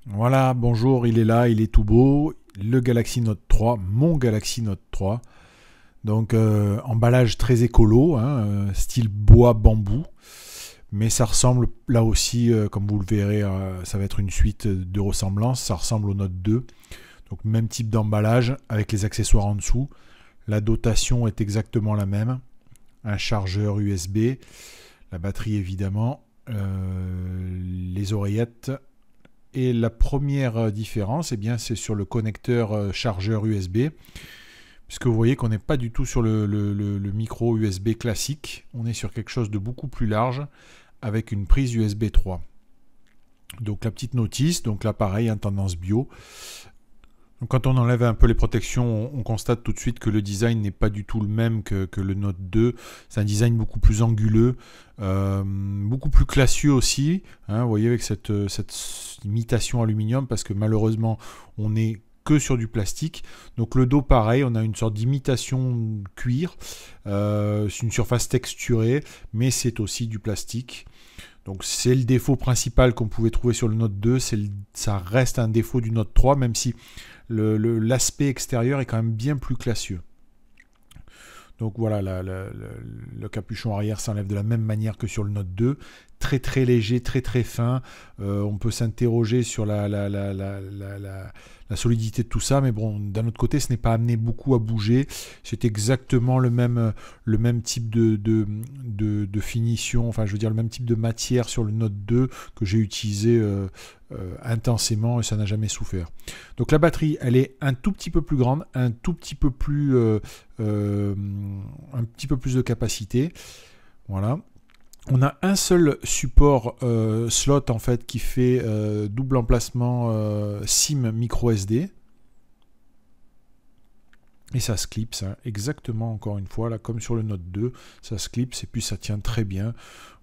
Voilà, bonjour, il est là, il est tout beau. Le Galaxy Note 3, mon Galaxy Note 3. Donc, emballage très écolo, hein, style bois bambou. Mais ça ressemble, là aussi, comme vous le verrez, ça va être une suite de ressemblances. Ça ressemble au Note 2. Donc, même type d'emballage avec les accessoires en dessous. La dotation est exactement la même. Un chargeur USB, la batterie évidemment, les oreillettes. Et la première différence, eh bien, c'est sur le connecteur chargeur USB, puisque vous voyez qu'on n'est pas du tout sur le micro USB classique, on est sur quelque chose de beaucoup plus large, avec une prise USB 3. Donc la petite notice, donc là pareil, hein, tendance bio. Donc quand on enlève un peu les protections, on constate tout de suite que le design n'est pas du tout le même que le Note 2. C'est un design beaucoup plus anguleux, beaucoup plus classieux aussi. Hein, vous voyez avec cette imitation aluminium, parce que malheureusement on n'est que sur du plastique. Donc le dos pareil, on a une sorte d'imitation cuir. C'est une surface texturée, mais c'est aussi du plastique. Donc c'est le défaut principal qu'on pouvait trouver sur le Note 2, ça reste un défaut du Note 3, même si l'aspect extérieur est quand même bien plus classieux. Donc voilà, le capuchon arrière s'enlève de la même manière que sur le Note 2. Très très léger, très très fin. On peut s'interroger sur la solidité de tout ça, mais bon, d'un autre côté, ce n'est pas amené beaucoup à bouger. C'est exactement le même type de finition, enfin je veux dire le même type de matière sur le Note 2 que j'ai utilisé intensément, et ça n'a jamais souffert. Donc la batterie, elle est un tout petit peu plus grande, un petit peu plus de capacité. Voilà. On a un seul support slot en fait qui fait double emplacement SIM micro SD. Et ça se clipse, hein, exactement encore une fois, là comme sur le Note 2, ça se clipse et puis ça tient très bien.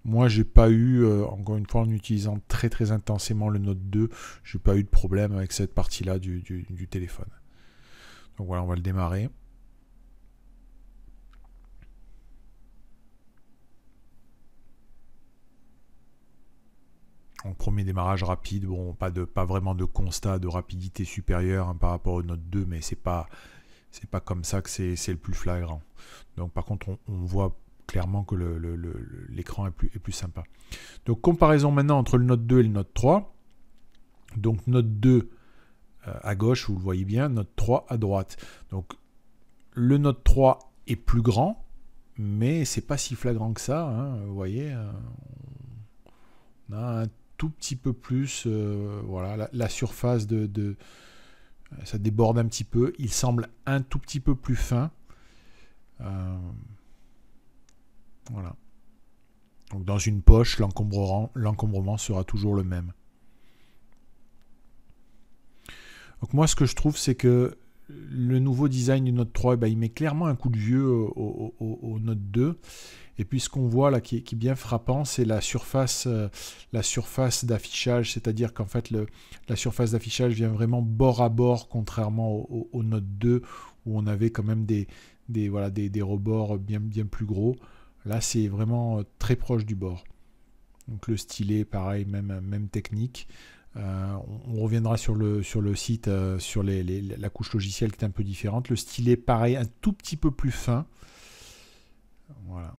Moi j'ai pas eu, encore une fois en utilisant très très intensément le Note 2, j'ai pas eu de problème avec cette partie-là du téléphone. Donc voilà, on va le démarrer. En premier démarrage rapide, bon, pas vraiment de constat de rapidité supérieure hein, par rapport au Note 2, mais c'est pas comme ça que c'est le plus flagrant. Donc par contre, on voit clairement que l'écran est plus sympa. Donc comparaison maintenant entre le Note 2 et le Note 3. Donc Note 2 à gauche, vous le voyez bien, Note 3 à droite. Donc le Note 3 est plus grand, mais c'est pas si flagrant que ça. Hein, vous voyez, on a un tout petit peu plus, voilà, la surface ça déborde un petit peu. Il semble un tout petit peu plus fin. Voilà. Donc dans une poche, l'encombrement sera toujours le même. Donc moi, ce que je trouve, c'est que le nouveau design du Note 3, il met clairement un coup de vieux au Note 2. Et puis ce qu'on voit là qui est bien frappant, c'est la surface d'affichage, c'est-à-dire qu'en fait la surface d'affichage vient vraiment bord à bord, contrairement au Note 2 où on avait quand même des rebords bien plus gros. Là c'est vraiment très proche du bord. Donc le stylet, pareil, même technique. On reviendra sur le site sur la couche logicielle qui est un peu différente. Le stylet, pareil, un tout petit peu plus fin. Voilà.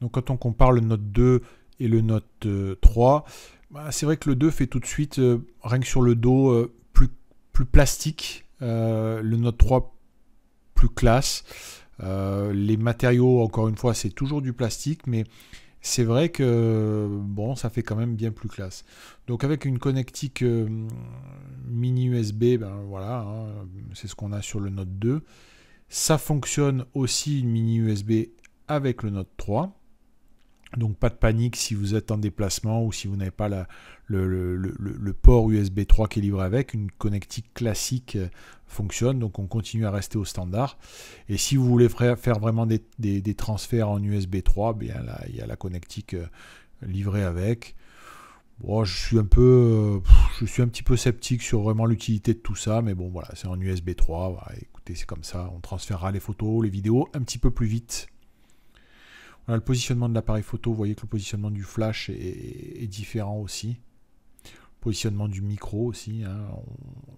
Donc quand on compare le Note 2 et le Note 3, bah, c'est vrai que le 2 fait tout de suite, rien que sur le dos, plus plastique. Le Note 3 plus classe. Les matériaux, encore une fois, c'est toujours du plastique, mais c'est vrai que bon, ça fait quand même bien plus classe. Donc avec une connectique mini USB, ben voilà, hein, c'est ce qu'on a sur le Note 2. Ça fonctionne aussi une mini USB avec le Note 3. Donc pas de panique si vous êtes en déplacement ou si vous n'avez pas le port USB 3 qui est livré avec. Une connectique classique fonctionne, donc on continue à rester au standard. Et si vous voulez faire vraiment des transferts en USB 3, bien là, il y a la connectique livrée avec. Bon, je suis un petit peu sceptique sur vraiment l'utilité de tout ça, mais bon voilà, c'est en USB 3. Voilà, écoutez, c'est comme ça, on transférera les photos, les vidéos un petit peu plus vite. Voilà le positionnement de l'appareil photo, vous voyez que le positionnement du flash est différent aussi. Positionnement du micro aussi, hein,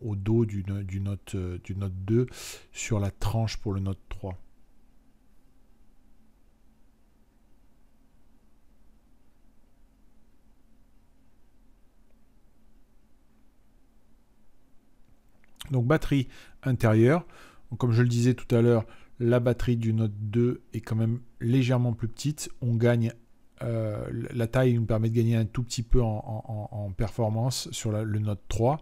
au dos du Note 2 sur la tranche pour le Note 3. Donc batterie intérieure, donc, comme je le disais tout à l'heure, la batterie du Note 2 est quand même légèrement plus petite. On gagne, la taille nous permet de gagner un tout petit peu en performance sur le Note 3.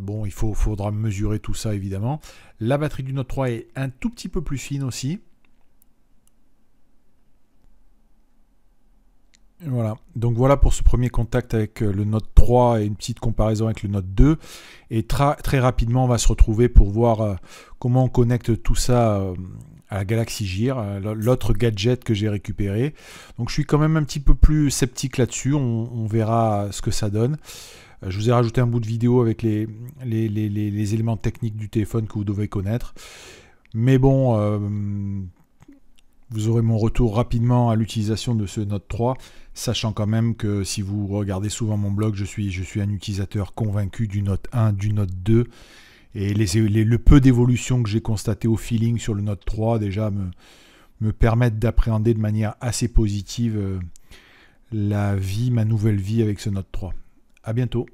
Bon, faudra mesurer tout ça évidemment. La batterie du Note 3 est un tout petit peu plus fine aussi. Voilà, donc voilà pour ce premier contact avec le Note 3 et une petite comparaison avec le Note 2. Et très rapidement, on va se retrouver pour voir comment on connecte tout ça à la Galaxy Gear, l'autre gadget que j'ai récupéré. Donc je suis quand même un petit peu plus sceptique là-dessus, on verra ce que ça donne. Je vous ai rajouté un bout de vidéo avec les éléments techniques du téléphone que vous devez connaître. Mais bon, vous aurez mon retour rapidement à l'utilisation de ce Note 3, sachant quand même que si vous regardez souvent mon blog, je suis un utilisateur convaincu du Note 1, du Note 2, et le peu d'évolution que j'ai constaté au feeling sur le Note 3 déjà me permettent d'appréhender de manière assez positive ma nouvelle vie avec ce Note 3. À bientôt.